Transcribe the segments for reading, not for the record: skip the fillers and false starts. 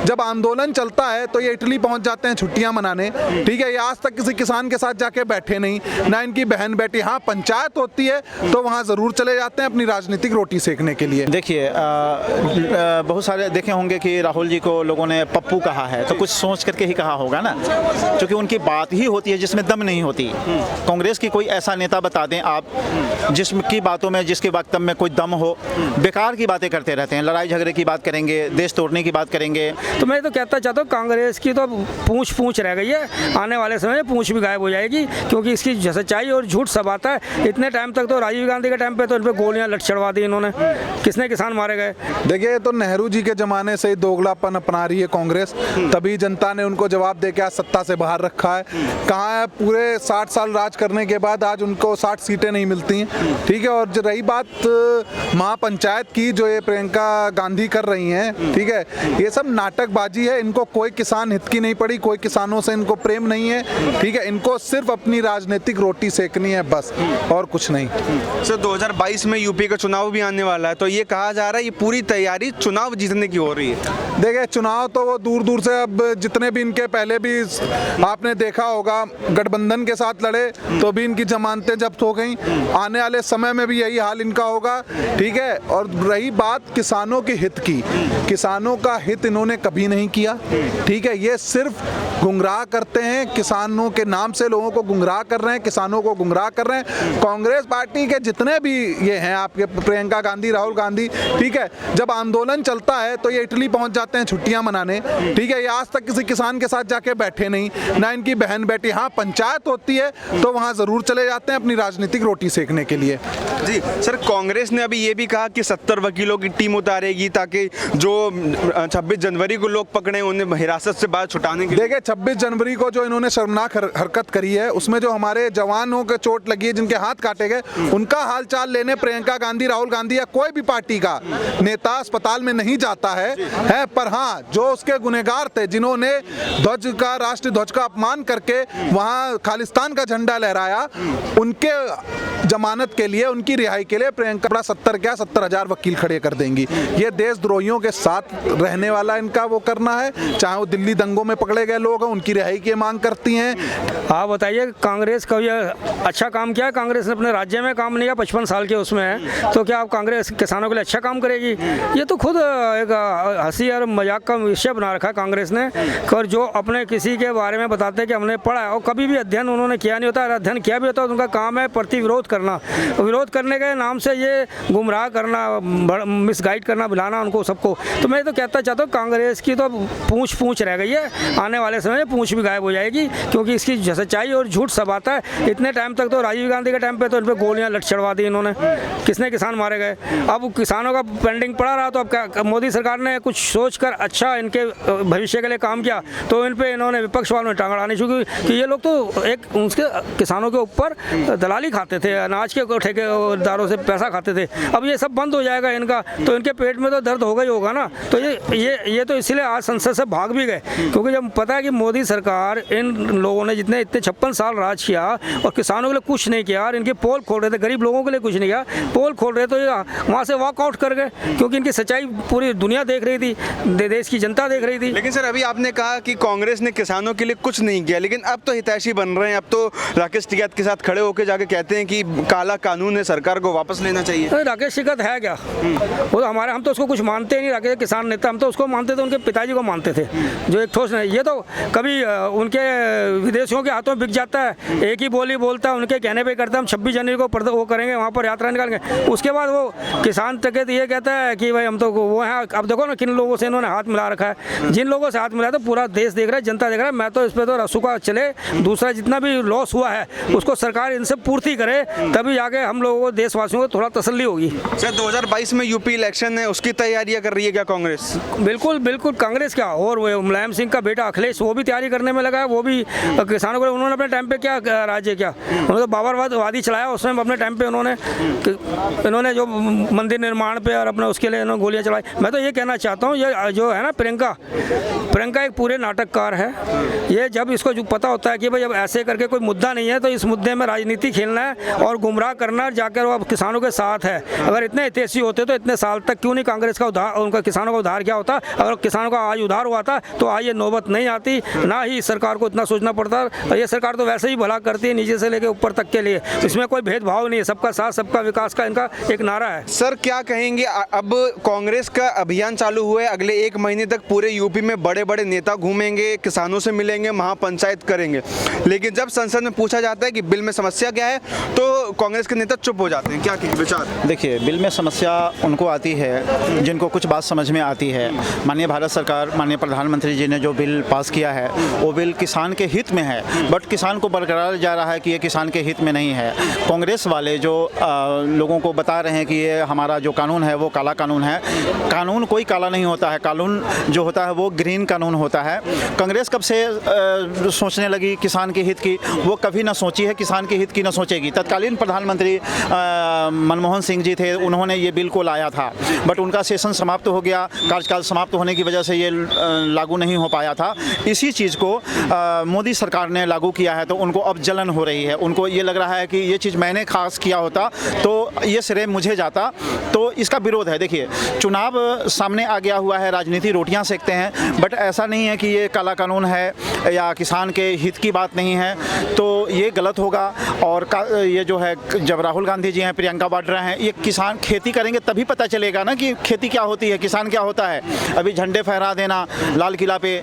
जब आंदोलन चलता है तो ये इटली पहुंच जाते हैं छुट्टियां मनाने, ठीक है। ये आज तक किसी किसान के साथ जाके बैठे नहीं, ना इनकी बहन बेटी। हाँ, पंचायत होती है तो वहाँ ज़रूर चले जाते हैं अपनी राजनीतिक रोटी सेकने के लिए। देखिए, बहुत सारे देखे होंगे कि राहुल जी को लोगों ने पप्पू कहा है, तो कुछ सोच करके ही कहा होगा ना, क्योंकि उनकी बात ही होती है जिसमें दम नहीं होती। कांग्रेस की कोई ऐसा नेता बता दें आप जिसकी बातों में, जिसके वक्तव्य में कोई दम हो। बेकार की बातें करते रहते हैं, लड़ाई झगड़े की बात करेंगे, देश तोड़ने की बात करेंगे। तो मैं तो कहता चाहता हूँ कांग्रेस की तो पूंछ रह गई है, आने वाले समय में पूंछ भी गायब हो जाएगी, क्योंकि इसकी सच्चाई और झूठ सब आता है। इतने टाइम तक तो राजीव गांधी के टाइम पे तो इन पर गोलियां लट चढ़वा दी इन्होंने, किसने किसान मारे गए। देखिए, तो नेहरू जी के ज़माने से ही दोगलापन अपना रही है कांग्रेस, तभी जनता ने उनको जवाब दे के आज सत्ता से बाहर रखा है। कहाँ है, पूरे 60 साल राज करने के बाद आज उनको 60 सीटें नहीं मिलती हैं, ठीक है। और जो रही बात महापंचायत की, जो ये प्रियंका गांधी कर रही हैं, ठीक है, ये सब नाटकबाजी है। इनको कोई किसान हित की नहीं पड़ी, कोई किसानों से इनको प्रेम नहीं है, ठीक है। इनको सिर्फ अपनी राजनीतिक रोटी सेकनी है बस, और कुछ नहीं। सर, 2022 में यूपी का चुनाव भी आने वाला है, तो ये कहा जा रहा है ये पूरी तैयारी चुनाव जीतने की हो रही है। देखिए, चुनाव तो वो दूर दूर से, अब जितने भी इनके पहले भी आपने देखा होगा, गठबंधन के साथ लड़े तो भी इनकी जमानतें जब्त हो गई। आने वाले समय में भी यही हाल इनका होगा, ठीक है। और रही बात किसानों के हित की, किसानों का हित इन्होंने कभी नहीं किया, ठीक है। ये सिर्फ गुमराह करते हैं, किसानों के नाम से लोगों को गुमराह कर रहे हैं, किसानों को गुमराह कर रहे हैं। कांग्रेस पार्टी के जितने भी ये हैं, आपके प्रियंका गांधी, राहुल गांधी, ठीक है, जब आंदोलन चलता है तो ये इटली पहुंच जाते हैं छुट्टियां मनाने, ठीक है। ये आज तक किसी किसान के साथ जाके बैठे नहीं, ना इनकी बहन बेटी। हाँ, पंचायत होती है तो वहाँ ज़रूर चले जाते हैं अपनी राजनीतिक रोटी सेकने के लिए। जी सर, कांग्रेस ने अभी ये भी कहा कि 70 वकीलों की टीम उतारेगी ताकि जो 26 जनवरी को लोग पकड़े उन्हें हिरासत से बाहर छुटाने के लिए। देखिए, 26 जनवरी को जो इन्होंने शर्मनाक हरकत करी है, उसमें जो हमारे जवानों के चोट लगी है, जिनके हाथ काटे गए, उनका हालचाल लेने प्रियंका गांधी, राहुल गांधी या कोई भी पार्टी का नेता अस्पताल में नहीं जाता है। पर हाँ, जो उसके गुनहगार थे, जिन्होंने ध्वज का, राष्ट्रीय ध्वज का अपमान करके वहाँ खालिस्तान का झंडा लहराया, उनके जमानत के लिए, उनकी रिहाई के लिए प्रियंका 70,000 वकील खड़े कर देंगी। ये देशद्रोहियों के साथ रहने वाला इनका वो करना है। चाहे वो दिल्ली दंगों में पकड़े गए लोग हैं, उनकी रिहाई की मांग करती हैं। आप बताइए, कांग्रेस का ये अच्छा काम किया? कांग्रेस ने अपने राज्य में काम नहीं किया, 55 साल के उसमें है, तो क्या आप कांग्रेस किसानों के लिए अच्छा काम करेगी? ये तो खुद एक हंसी और मजाक का विषय बना रखा कांग्रेस ने। और जो अपने किसी के बारे में बताते हैं कि हमने पढ़ा है, और कभी भी अध्ययन उन्होंने किया नहीं होता। अध्ययन किया भी होता है, उनका काम है प्रतिविरोध करना। विरोध करने के नाम से ये गुमराह करना, मिसगाइड करना, बुलाना उनको सबको। तो मैं तो कहता चाहता हूँ कांग्रेस की तो पूंछ रह गई है, आने वाले समय में पूंछ भी गायब हो जाएगी, क्योंकि इसकी सच्चाई और झूठ सब आता है। इतने टाइम तक तो राजीव गांधी के टाइम पे तो इन पर गोलियां लट चढ़वा दी इन्होंने, किसने किसान मारे गए। अब किसानों का पेंडिंग पड़ा रहा, तो अब क्या मोदी सरकार ने कुछ सोचकर अच्छा इनके भविष्य के लिए काम किया, तो इन पे इन्होंने विपक्ष वालों ने टांग अड़ानी शुरू की कि ये लोग तो एक उसके किसानों के ऊपर दलाली खाते थे, अनाज के ठेकेदारों से पैसा खाते थे। अब ये सब बंद हो जाएगा इनका, तो इनके पेट में तो दर्द होगा ही होगा ना। तो ये तो इसीलिए आज संसद से भाग भी गए, क्योंकि जब पता है कि मोदी सरकार, इन लोगों ने जितने इतने 56 साल राज किया और किसानों के लिए कुछ नहीं किया, और इनके पोल खोल रहे थे, गरीब लोगों के लिए कुछ नहीं किया, पोल खोल रहे, तो ये वहाँ से वॉकआउट कर गए, क्योंकि इनकी सच्चाई पूरी दुनिया देख रही थी, देश की जनता देख रही थी। लेकिन सर, अभी आपने कहा कि कांग्रेस ने किसानों के लिए कुछ नहीं किया, लेकिन अब तो हितैषी बन रहे हैं। अब तो राकेश टिकैत के साथ खड़े होकर जाके कहते हैं कि काला कानून है, सरकार को वापस लेना चाहिए। राकेश टिकैत है क्या? वो तो हमारे, हम तो उसको कुछ मानते ही नहीं। राकेश किसान नेता, हम तो उसको मानते थे, उनके पिताजी को मानते थे, जो एक ठोस नहीं। ये तो कभी उनके विदेशियों के हाथों बिक जाता है, एक ही बोली बोलता है, उनके कहने पे करता है। हम 26 जनवरी को वो करेंगे, वहाँ पर यात्रा निकालेंगे। उसके बाद वो किसान टिकैत ये कहता है कि भाई हम तो वो हैं। अब देखो ना किन लोगों से इन्होंने हाथ मिला रखा है। जिन लोगों से हाथ मिला तो पूरा देश देख रहा है, जनता देख रहा है। मैं तो इस पर तो रसूखा चले, दूसरा जितना भी लॉस हुआ है उसको सरकार इनसे पूर्ति करे, तभी आगे हम लोगों को, देशवासियों को थोड़ा तसल्ली होगी। सर, 2022 में यूपी इलेक्शन है, उसकी तैयारियां कर रही है क्या कांग्रेस? बिल्कुल बिल्कुल, कांग्रेस क्या, और वो मुलायम सिंह का बेटा अखिलेश, वो भी तैयारी करने में लगा है। वो भी किसानों को, उन्होंने अपने टाइम पे क्या राज्य किया, उन्होंने तो बाबरवादी चलाया उसमें अपने टाइम पे। इन्होंने जो मंदिर निर्माण पे और अपने उसके लिए इन्होंने गोलियां चलाई। मैं तो ये कहना चाहता हूँ, ये जो है ना प्रियंका एक पूरे नाटककार है। ये जब इसको जो पता होता है कि भाई अब ऐसे करके कोई मुद्दा नहीं है, तो इस मुद्दे में राजनीति खेलना है और गुमराह करना, जाकर वो अब किसानों के साथ है। अगर इतने हितैषी होते तो इतने साल तक क्यों नहीं कांग्रेस का उनका किसानों का उद्धार किया होता? अगर किसान किसानों का आज उधार हुआ था तो आज ये नौबत नहीं आती, ना ही सरकार को इतना सोचना पड़ता। और ये सरकार तो वैसे ही भला करती है नीचे से लेकर ऊपर तक के लिए, इसमें कोई भेदभाव नहीं है, सबका साथ सबका विकास का इनका एक नारा है। सर क्या कहेंगे, अब कांग्रेस का अभियान चालू हुआ है, अगले 1 महीने तक पूरे यूपी में बड़े बड़े नेता घूमेंगे, किसानों से मिलेंगे, महापंचायत करेंगे, लेकिन जब संसद में पूछा जाता है कि बिल में समस्या क्या है तो कांग्रेस के नेता चुप हो जाते हैं। क्या विचार? देखिए, बिल में समस्या उनको आती है जिनको कुछ बात समझ में आती है। माननीय भारत सरकार, माननीय प्रधानमंत्री जी ने जो बिल पास किया है वो बिल किसान के हित में है, बट किसान को बरकरार जा रहा है कि ये किसान के हित में नहीं है। कांग्रेस वाले जो लोगों को बता रहे हैं कि ये हमारा जो कानून है वो काला कानून है, कानून कोई काला नहीं होता है, कानून जो होता है वो ग्रीन कानून होता है। कांग्रेस कब से सोचने लगी किसान के हित की, वो कभी ना सोची है, किसान के हित की ना सोचेगी। तत्कालीन प्रधानमंत्री मनमोहन सिंह जी थे, उन्होंने ये बिल को लाया था, बट उनका सेशन समाप्त हो गया, कार्यकाल समाप्त होने की वजह से ये लागू नहीं हो पाया था। इसी चीज़ को मोदी सरकार ने लागू किया है तो उनको अब जलन हो रही है, उनको ये लग रहा है कि ये चीज़ मैंने खास किया होता तो ये श्रेय मुझे जाता, तो इसका विरोध है। देखिए, चुनाव सामने आ गया हुआ है, राजनीति रोटियां सेकते हैं, बट ऐसा नहीं है कि ये काला कानून है या किसान के हित की बात नहीं है, तो ये गलत होगा। और ये जो है, जब राहुल गांधी जी हैं, प्रियंका वाड्रा हैं, ये किसान खेती करेंगे तभी पता चलेगा ना कि खेती क्या होती है, किसान क्या होता है। अभी झंडे फहरा देना लाल किला पे,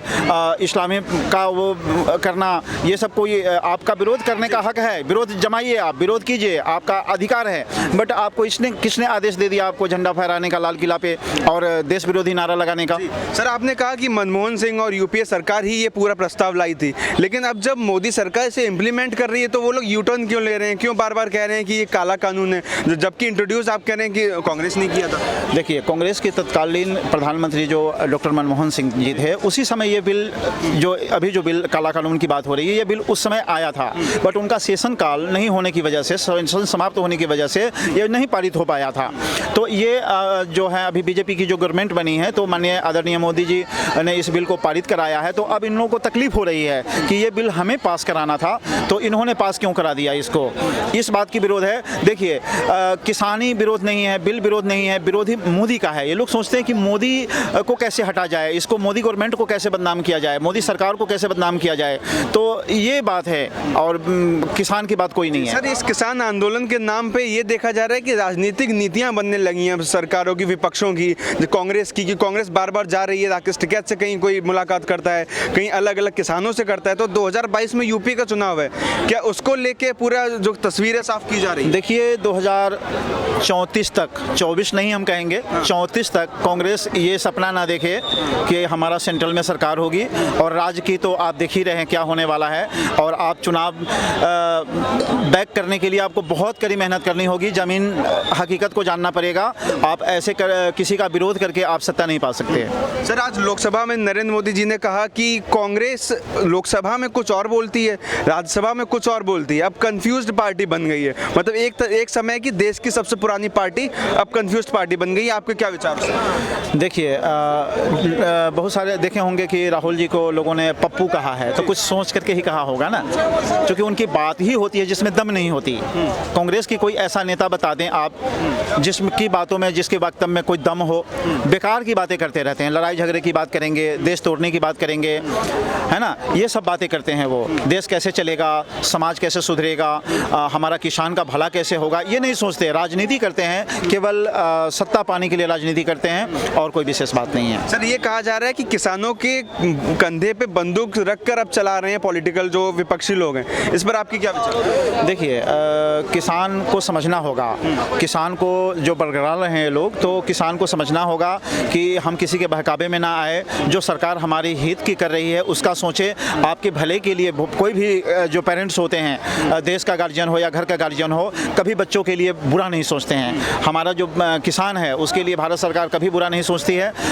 इस्लामी का वो करना, ये सब कोई आपका विरोध करने का हक है, विरोध जमाइए, आप विरोध कीजिए, आपका अधिकार है, बट आपको किसने आदेश दे दिया आपको झंडा फहराने का लाल किला पे और देश विरोधी नारा लगाने का? सर आपने कहा कि मनमोहन सिंह और यूपीए सरकार ही ये पूरा प्रस्ताव लाई थी, लेकिन अब जब मोदी सरकार इसे इम्प्लीमेंट कर रही है तो वो लोग यू टर्न क्यों ले रहे हैं, क्यों बार बार कह रहे हैं कि ये काला कानून है, जबकि इंट्रोड्यूस आप कह रहे हैं कि कांग्रेस ने किया था? देखिए, कांग्रेस के तत्कालीन प्रधानमंत्री जो डॉक्टर मनमोहन सिंह जी थे, उसी समय ये बिल जो बिल काला कानून की बात हो रही है, ये बिल उस समय आया था, बट उनका सेशन काल नहीं होने की वजह से, सेशन समाप्त होने की वजह से ये नहीं पारित हो पाया था। तो ये जो है अभी बीजेपी की जो गवर्नमेंट बनी है तो माननीय आदरणीय मोदी जी ने इस बिल को पारित कराया है, तो अब इन लोगों को तकलीफ हो रही है कि ये बिल हमें पास कराना था तो इन्होंने पास क्यों करा दिया इसको, इस बात की विरोध है। देखिए, किसानी विरोध नहीं है, बिल विरोध नहीं है, विरोधी मोदी का है। ये लोग सोचते हैं कि मोदी को कैसे हटा जाए, इसको मोदी गवर्नमेंट को कैसे बदनाम किया जाए, मोदी सरकार को कैसे बदनाम किया जाए, तो ये बात है और किसान की बात कोई नहीं है। सर इस किसान आंदोलन के नाम पे ये देखा जा रहा है कि राजनीतिक नीतियां बनने लगी हैं सरकारों की, विपक्षों की, कांग्रेस की, कि कांग्रेस बार बार जा रही है राकेश टिकैत से, कहीं कोई मुलाकात करता है, कहीं अलग अलग किसानों से करता है। तो 2022 में यूपी का चुनाव है, क्या उसको लेके पूरा जो तस्वीर है साफ की जा रही है? देखिए, 2034 तक, 24 नहीं हम कहेंगे, 34 तक कांग्रेस ये सपना ना देखे कि हमारा सेंट्रल में सरकार होगी, और राज्य की तो आप देख ही रहे हैं क्या होने वाला है। और आप चुनाव बैक करने के लिए आपको बहुत कड़ी मेहनत करनी होगी, ज़मीन हकीकत को जानना पड़ेगा, आप ऐसे किसी का विरोध करके आप सत्ता नहीं पा सकते। सर आज लोकसभा में नरेंद्र मोदी जी ने कहा कि कांग्रेस लोकसभा में कुछ और बोलती है, राज्यसभा में कुछ और बोलती है, अब कंफ्यूज्ड पार्टी बन गई है। मतलब एक समय की देश की सबसे पुरानी पार्टी अब कंफ्यूज्ड पार्टी बन गई है, आपके क्या विचार हैं? देखिए, बहुत सारे देखे होंगे कि राहुल जी को लोगों ने पप्पू कहा है, तो कुछ सोच करके ही कहा होगा ना, क्योंकि उनकी बात ही होती है जिसमें दम नहीं होती। कांग्रेस की कोई ऐसा नेता बता दें आप जिसकी बातों में, जिसके वक्तव्य में कोई दम हो, बेकार की बातें करते रहते हैं, लड़ाई झगड़े की बात करेंगे, देश तोड़ने की बात करेंगे, है ना, ये सब बातें करते हैं वो। देश कैसे चलेगा, समाज कैसे सुधरेगा, हमारा किसान का भला कैसे होगा, ये नहीं सोचते, राजनीति करते हैं, केवल सत्ता पाने के लिए राजनीति करते हैं और कोई विशेष बात नहीं है। सर ये कहा जा रहा है कि किसानों के कंधे पे बंदूक रखकर अब चला रहे हैं पॉलिटिकल जो विपक्षी लोग हैं, इस पर आपकी क्या विचार? देखिए, किसान को समझना होगा, किसान को जो बरकरार रहे हैं लोग, तो किसान को समझना होगा कि हम किसी के बहकावे में ना आए, जो सरकार हमारी हित की कर रही है उसका सोचे, आपके भले के लिए। कोई भी जो पेरेंट्स होते हैं, देश का गार्जियन हो या घर का गार्जियन हो, कभी बच्चों के लिए बुरा नहीं सोचते हैं। हमारा जो किसान है उसके लिए भारत सरकार कभी बुरा नहीं सोचती है,